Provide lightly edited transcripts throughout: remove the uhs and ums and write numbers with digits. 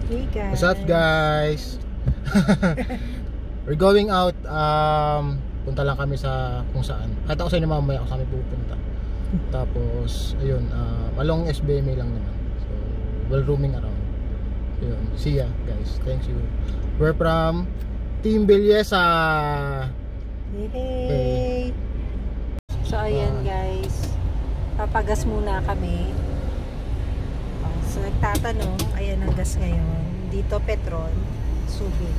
Hey guys. What's up guys? We're going out. Punta lang kami sa kung saan. Kahit ako sa inyo mamaya kung saan kami pupunta. Tapos ayun, along SBMA lang naman. So we're roaming around. Ayun, see ya guys. Thank you. We're from Team Bellesa. Hey. So ayan guys, papagas muna kami. So nagtatanong, ayan ang gas ngayon. Dito petrol, Subic.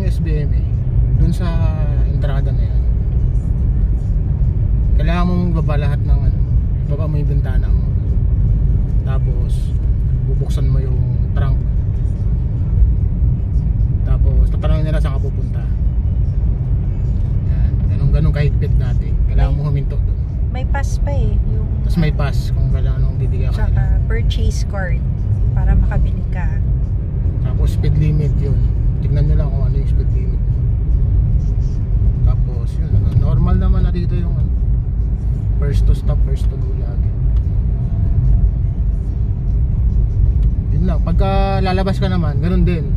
SBMA dun sa entrada na yan, kailangan mong baba lahat ng baba mo yung bintana mo, tapos bubuksan mo yung trunk, tapos tatanungin nila saan ka pupunta. Yan, ganun kahigpit dati, kailangan mo huminto dun. May pass pa yung, tapos may pass kung kailangan mong bibigyan ka nila, purchase card para makabili ka. tapos speed limit yun, tignan nyo lang kung ano yung speed limit. Tapos yun, normal naman na dito yung first to stop, first to go lagi. Yun lang, pagka lalabas ka naman, ganun din.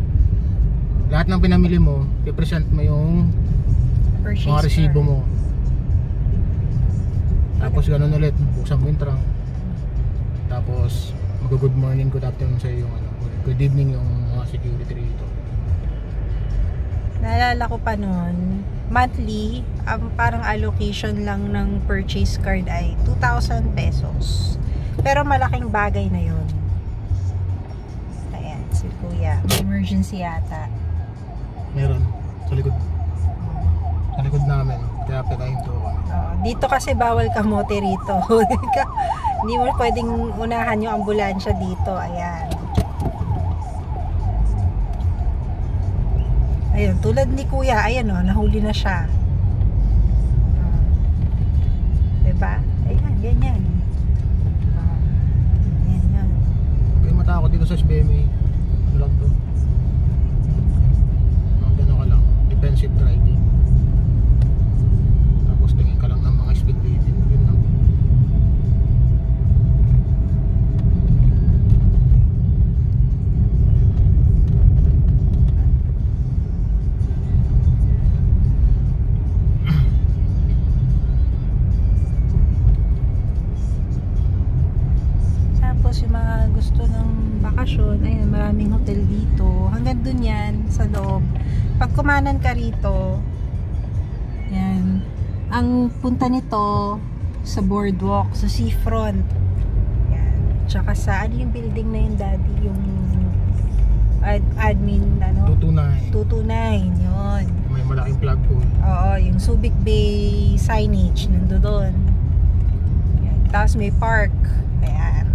Lahat ng pinamili mo, i-present mo yung purchase mga resibo card mo. Tapos ganun ulit, buksan mo yung trunk. Tapos mag-good morning, good afternoon sa'yo yung good evening yung mga security rito. Naalala ko pa noon, monthly, parang allocation lang ng purchase card ay 2,000 pesos. Pero malaking bagay na yun. Ayan, si Kuya. Emergency yata. Meron, sa likod. Sa likod namin, kaya pinahin to ako. Dito kasi bawal kamote rito. Hindi mo pwedeng unahan yung ambulansya dito. Ayan. Ayun, tulad ni Kuya, ayan nahuli na siya. Diba? Ayan, ganyan. Ayan, yan. Kaya matakot dito sa SBMA. Ano lang to? Gano'n ka lang, defensive driving. Tapos tingin ka lang ng mga speed limit. Yun lang. maraming hotel dito. Hanggang dun yan, sa loob. Pag kumanan ka rito, yan. Ang punta nito, sa boardwalk, sa seafront. Yan. Tsaka sa, ano yung building na yun, daddy? Yung admin, ano? 229, yun. May malaking flagpole. Oo, yung Subic Bay signage, nandoon. Yan. Tapos may park. Ayan.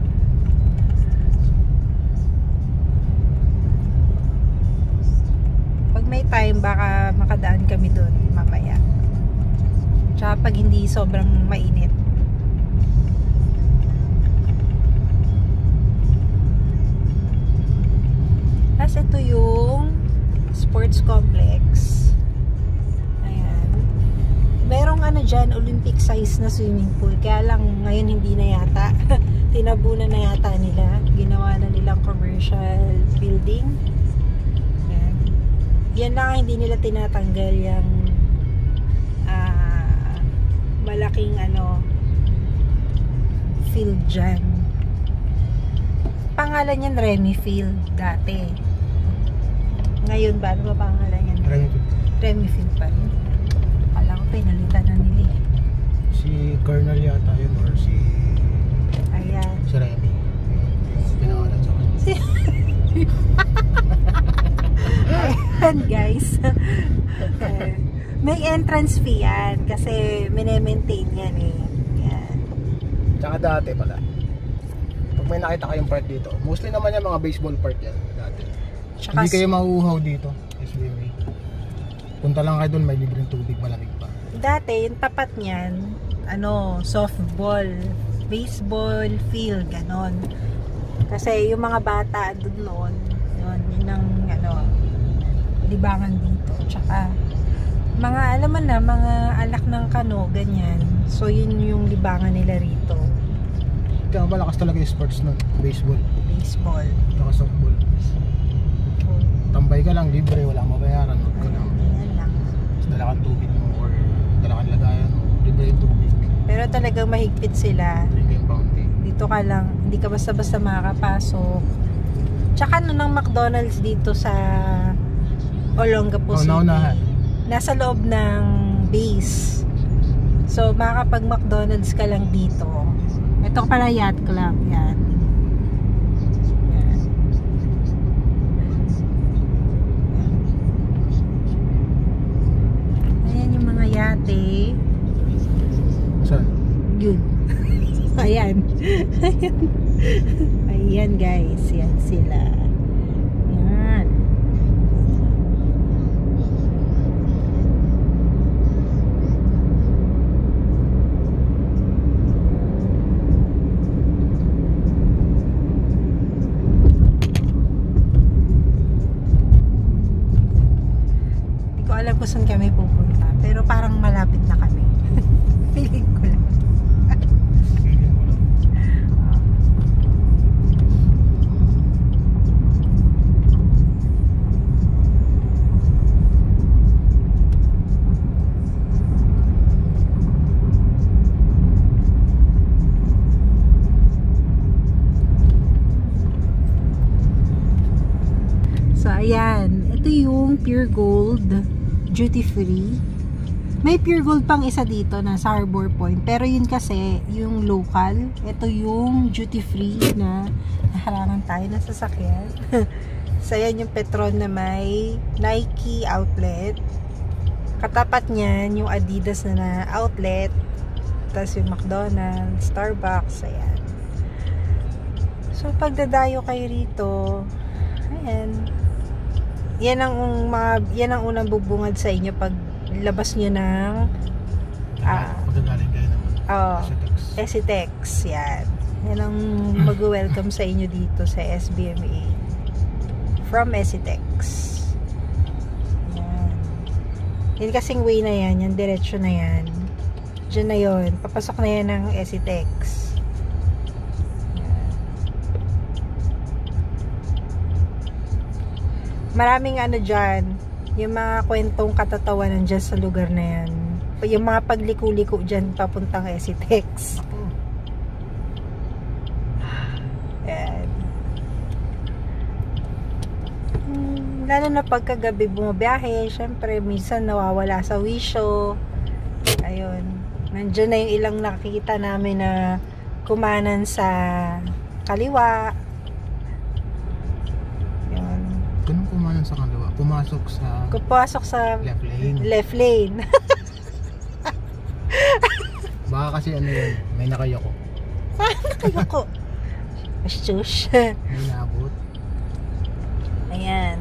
Pag may time, baka makadaan kami doon mamaya. Tsaka pag hindi sobrang mainit. Tapos ito yung sports complex. Ayan. Merong ano dyan, Olympic size na swimming pool. Kaya lang ngayon hindi na yata. Tinabunan na yata nila. Ginawa na nilang commercial building. Ayan. Yan lang hindi nila tinatanggal yung malaking ano field dyan. Pangalan yan Remy Field dati. Ngayon ba? Ano ba pangalan yan? Remy Field pa rin. Alam ko pinalitan na nila eh. Si Colonel yata yun or si Ayan. si Remy. Yung pinawalan sa kanya. Ayan guys. May entrance fee yan kasi mine-maintain yan eh. Yan. Tsaka dati pala. Pag may nakita kayong part dito, mostly naman yung mga baseball part yan dati. Tsaka hindi kayo mauuhaw dito, SBMA. Punta lang kayo doon, may libreng tubig, malamig pa. Dati yung tapat niyan, ano, softball, baseball field, ganon. Kasi yung mga bata doon noon, yun ang ano, libangan dito. Tsaka mga alam mo na, mga alak ng kano, ganyan. So yun yung libangan nila rito. Kaya malakas talaga yung sports nun, baseball. Baseball. Saka softball. Tambay ka lang, libre, wala mabayaran. Yan lang. Dala kang tubig mo or dala kang lagayan mo, libre yung tubig. Pero talagang mahigpit sila. Drinking fountain. Dito ka lang, hindi ka basta-basta makakapasok. Tsaka ano ng McDonald's dito sa Olongapo City. Naunahan. Nasa loob ng base. So makakapag McDonald's ka lang dito. Ito pala yacht club, yan. Ayan yung mga yate. Saan? Yun. Ayan. Ayan guys, yan sila. Yan. Alam ko saan kami pupunta, pero parang malapit na kami. Feeling ko lang. So ayan, ito yung Pure Gold duty free. May Pure Gold pang isa dito na sa Harbor Point, pero yun kasi yung local. Ito yung duty free na naharangan tayo na sasakyan. So yan yung Petron na may Nike outlet. Katapat niyan yung Adidas na outlet. Tapos yung McDonald's, Starbucks, ayan. So pagdadayo kayo rito, ayan. Yan ang unang bubungad sa inyo pag labas nyo ng pagkagaling kayo naman SCTEX. Yan ang mag-welcome sa inyo dito sa SBMA from SCTEX. Yan kasing way na yan, yung diretsyo na yan, dyan na yun, papasok na yan ng SCTEX. Maraming ano dyan, yung mga kwentong katatawanan dyan sa lugar na yan. Yung mga pagliko-liko dyan papuntang SCTEX. Ayan. lalo na pagkagabi bumabiyahe, syempre minsan nawawala sa wisyo. Ayun, nandiyan na yung ilang nakita namin na kumanan sa kaliwa. Yun. Ganun kumanan sa kaliwa, pumasok sa left lane. Baka kasi ano yun, may nakayako. Nakayako. Shush. May nabot. Ayan.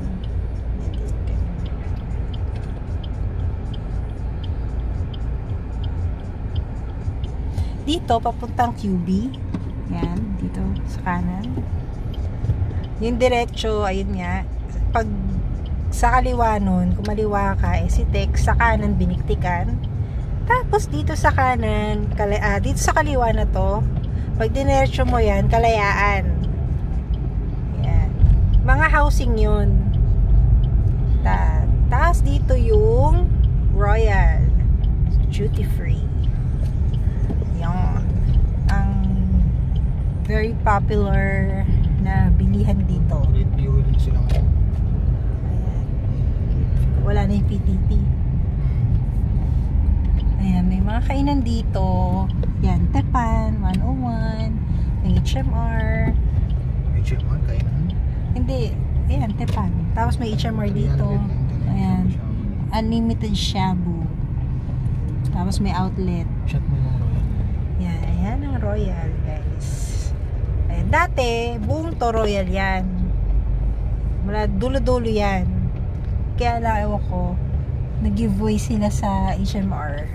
Dito, papuntang QB. Yan, dito sa kanan. Yung diretso, ayun nga. Pag sa kaliwa nun, kumaliwa ka, si Tex, sa kanan biniktikan. Tapos dito sa kanan, dito sa kaliwa na to, pag diretso mo yan, Kalayaan. Yan. Mga housing yun. Tapos dito yung Royal. Duty free. Yan. Ang very popular na bilihan dito. Great view din sila ngayon. Ayan. Wala na yung PTT. Ayan, may mga kainan dito. Yan, Tepan, 101, may HMR. HMR, kainan? Hindi, ayan, Tepan. Tapos may HMR dito. Ayan, unlimited shabu. Tapos may outlet. Shot mo yung Royal. Yan, ayan ang Royal, guys. Ayan, dati, buong to Royal yan. Mula dulo-dulo yan. Kaya lang, ewan ko, nag-giveaway sila sa HMR.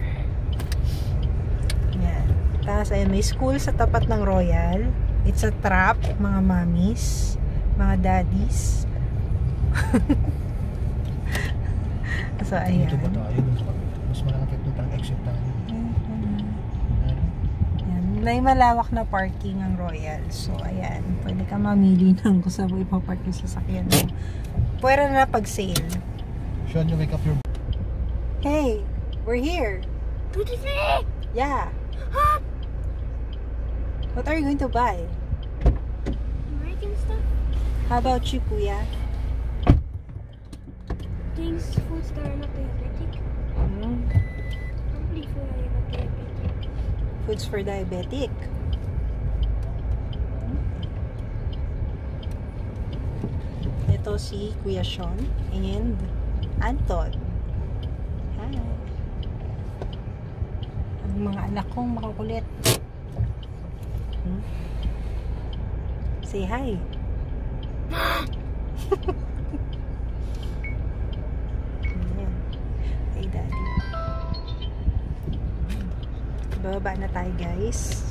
Yan. Tapos, ayan, may school sa tapat ng Royal. It's a trap, mga mommies, mga daddies. So, ayan. Dito ba tayo? Mas malapit na parang exit tayo. May malawak na parking ang Royal. So, ayan. Pwede ka mamili ng kung saan mo ipapark yung sasakyan mo. Pwede na pag-sale. Sean, you wake up your... Hey, we're here. Duty free! Yeah. Huh? What are you going to buy? American stuff? How about you, Kuya? Things, foods that are not diabetic. Probably food that are not diabetic. Foods for diabetic. Ito si Kuya Sean and Anton. Hi. Ang mga anak kong makukulit. Say hi. Ayan. Hey, Daddy. Bababa na tayo, guys.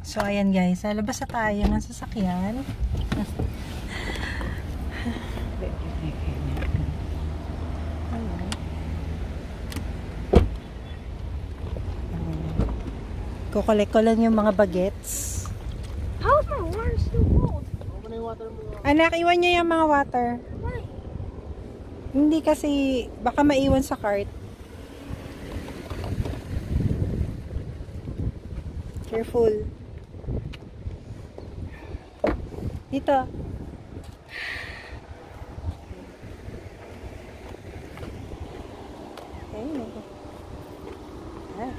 So, ayan, guys. Lalabas na tayo ng sasakyan. Kukolek ko lang yung mga bagets. How is my water still cold? Anak, iwan niyo yung mga water. Why? Hindi kasi, baka maiwan sa cart. Careful. Dito. Ayun. Ah.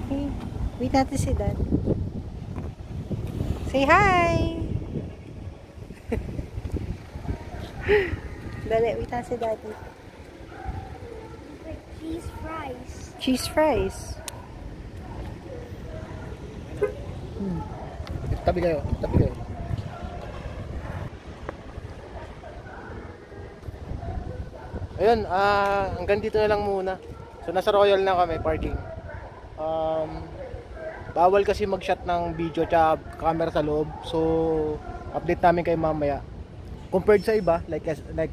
Okay. Wait natin si Dad. Say hi! Dali, wait natin si Daddy. Like cheese fries. Cheese fries. Tabi kayo, tabi kayo. Ayun, hanggang dito na lang muna. So nasa Royal na kami, parking. Bawal kasi mag-shot ng video tsaka camera sa loob. So update namin kayo mamaya. Compared sa iba like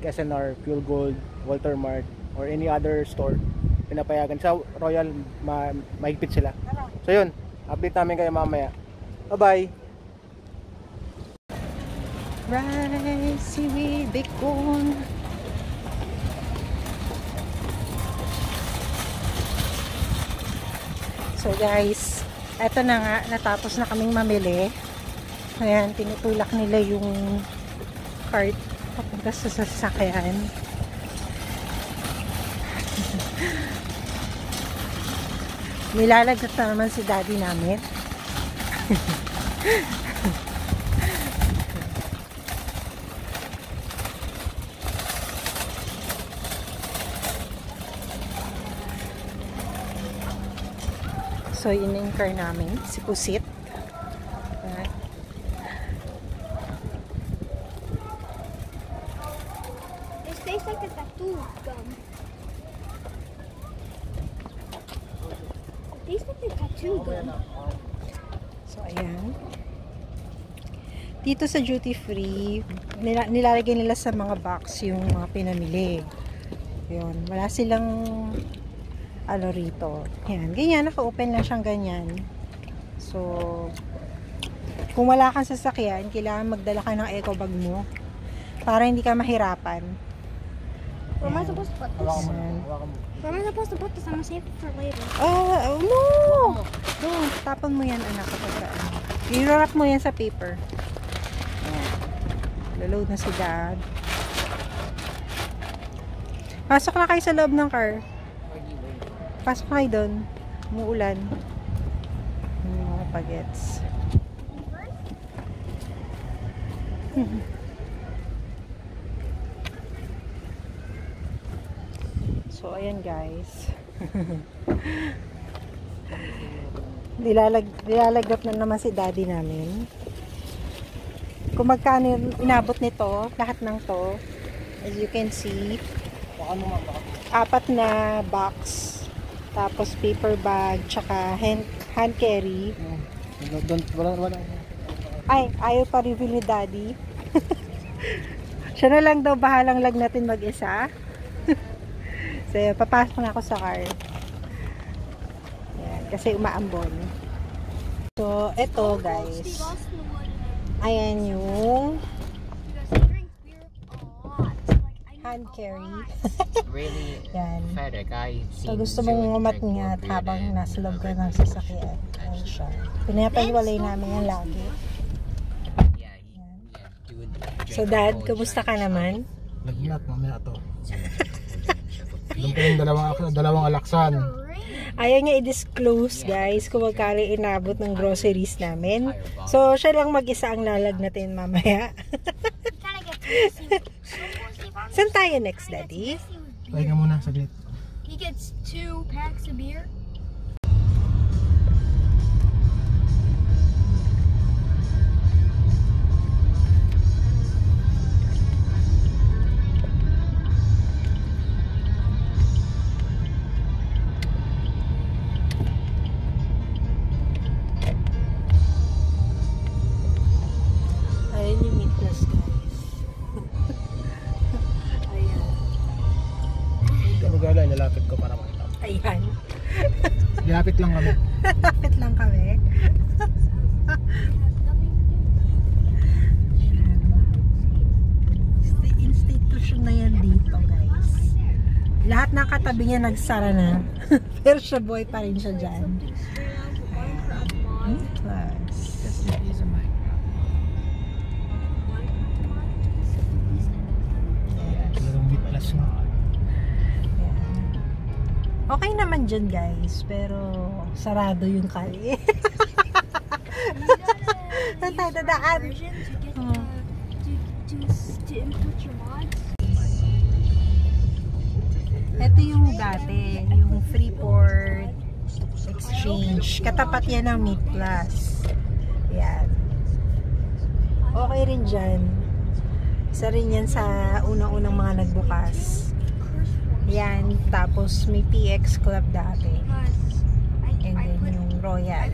SNR, Fuel Gold, Walter Mart or any other store, pinapayagan sa Royal mahigpit sila. So yun, update namin kayo mamaya. Bye-bye. Rice with bacon. So guys, eto na nga, natapos na kaming mamili. Ayan, tinutulak nila yung cart papunta sa sasakyan. Nilalagat na naman si daddy namin. So, yun yung car namin, si Pusit. Ayan. It tastes like a tattoo gum. It tastes like a tattoo gum. So, ayan. Dito sa duty free, nilalagay nila sa mga box yung mga pinamili. Yun. Wala silang ano rito. Yan. Ganyan. Naka-open lang siyang ganyan. So, kung wala kang sasakyan, kailangan magdala ka ng eco bag mo para hindi ka mahirapan. Where am I supposed to put this? Ayan. Where am I supposed to put this? I'm gonna save it for later. Oh, no! No, tapon mo yan, anak. I-wrap mo yan sa paper. Ayan. Laload na si dad. Pasok na kayo sa loob ng car. Pasok na kayo doon. Umuulan. Yung mga pagets. So, ayan guys. Nilalagap na naman si daddy namin. Kung magkano inabot nito, lahat ng to, as you can see, 4 na box. Tapos paper bag, tsaka hand carry. Wala. Ay, ayaw pa reveal ni daddy. Siya na lang daw bahalang lag natin mag-isa. So, papasok na ako sa car. Ayan, kasi umaambon. So, eto guys. Ayan yung hand carry. Really Yan. pathetic. So, gusto mong umatngat habang nasa loob ka ng sasakyan. Ayan siya. Pinapahiwalay namin yan lagi. So, dad, kamusta ka naman? Lagnat, mamaya to. Doon pa yung dalawang alaksan. Ayaw niya i-disclose, guys, kung magkano inabot ng groceries namin. So, siya lang mag-isa ang lalagnatin mamaya. Saan tayo next, daddy? Pahinga muna, saglit. He gets 2 packs of beer. Ayan yung meatloaf, guys. Ayan. Kamagala, ilalapit ko para makita. Ayan. Ilapit lang kami. Lapit lang kami. Institution na yan dito, guys. Lahat ng katabi niya nagsara na. Pero siya boy pa rin siya dyan. Plus. Talagang meat plus nga. Okay naman dyan, guys. Pero sarado yung kali. Saan tayo dadaan? To input your mods. Ito yung dati, yung Freeport Exchange. Katapat yan ng Meat Plus. Yan. Okay rin dyan. Isa rin yan sa unang-unang mga nagbukas. Yan. Tapos may PX Club dati. And then yung Royal.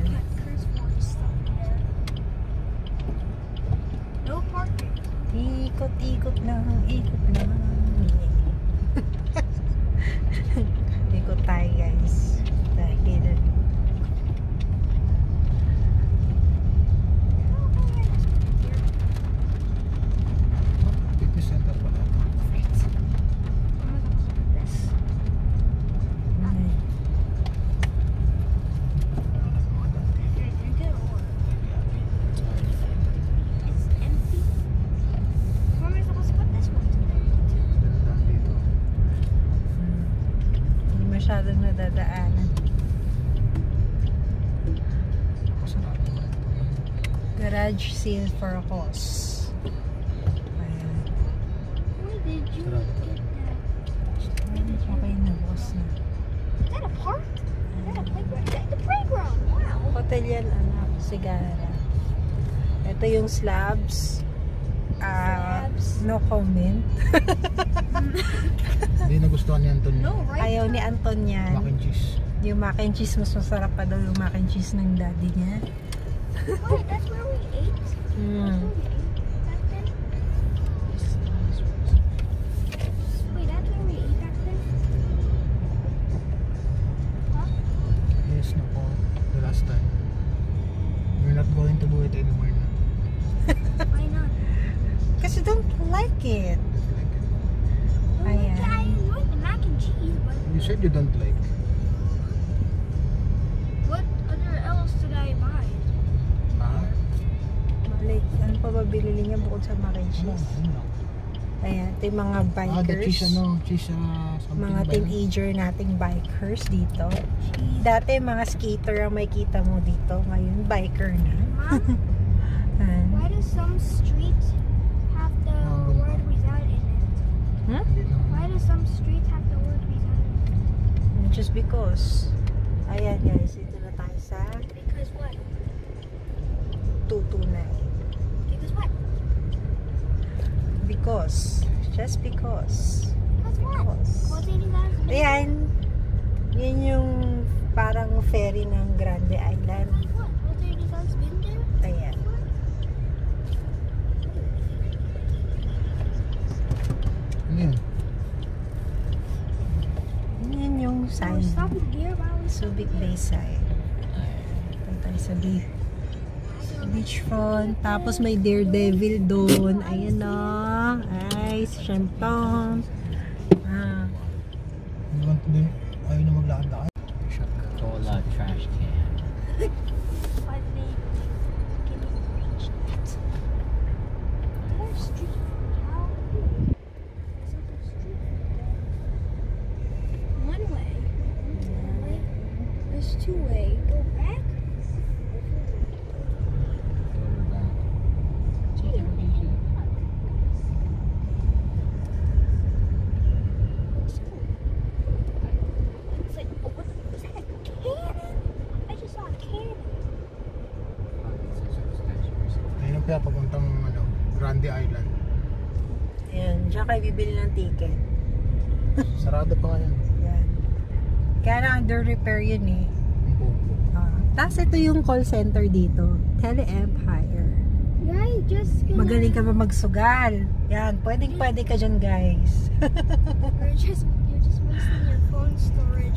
No parking. Ikot-ikot lang. Ikot lang. Ikot tayo, guys. Dahil Fitness center pala. dadaanan. Garage sale for a cause. Ayan. Why did you Sarado get talaga. that? Okay na, boss na. Is that a park? Is that a playground? That's the playground. Wow. Hotel yan, anak. Sigara. Ito yung slabs. Slabs. No comment. Hindi nagustuhan ni Anton. No, right? Ayaw ni Anton yan. Mac and cheese. Yung mac and cheese, mas masarap pa daw yung mac and cheese ng daddy niya. Wait, that's where we ate? That's Mm. where we ate back then? Wait, that's where we ate back then? Huh? Yes, no po. The last time. We're not going to do it anymore na. Why not? Kasi don't like it. Don't like it. Well, Ayan. I enjoyed the mac and cheese, but You said you don't like. what other else did I buy? Ha? Like, ano pa ba bilili niya bukod sa mac and Ano? cheese? Ano? Ayan, ito yung mga Ah, the cheese bikers. cheese something Mga ba yun? teenager nating bikers dito. Dati mga skater ang may kita mo dito. Ngayon, biker na. Mom, Ayan. why does some streets have the word reside in it? Hindi na. Why does some streets have the word reside in it? Just because. Ayan guys, ito na tayo sa Because what? 229. Because what? Because. Just because. Because what? Because. Because it is Ayan. Yan yung parang ferry ng Grande Island. Like what? Was there designs been there? Ayan. Ano yun? Yan yung I sign. was stopping here while I was Subic Bayside. Ito tayo sa beachfront. Tapos may Daredevil doon. Ayan na. Ay, champagne. Ah. Ayaw na maglakad-lakad. Cola trash can. But they can reach that. There's street food. How? There's other street food there. One way. One way. There's two way. Go back. Gee, looks cool. It's like, oh, what is that? A cannon? I just saw a cannon. Ayun ang kaya papuntang Grande Island. Ayan. Diyan kayo bibili ng ticket. Sarado pa nga yan. Yan. Kaya na under repair yun eh. Ang popo. Tapos ito yung call center dito. Tele Empire. Yeah, you just gonna... Magaling ka ba magsugal? Yan. Pwede ka dyan guys. You're just wasting your phone storage.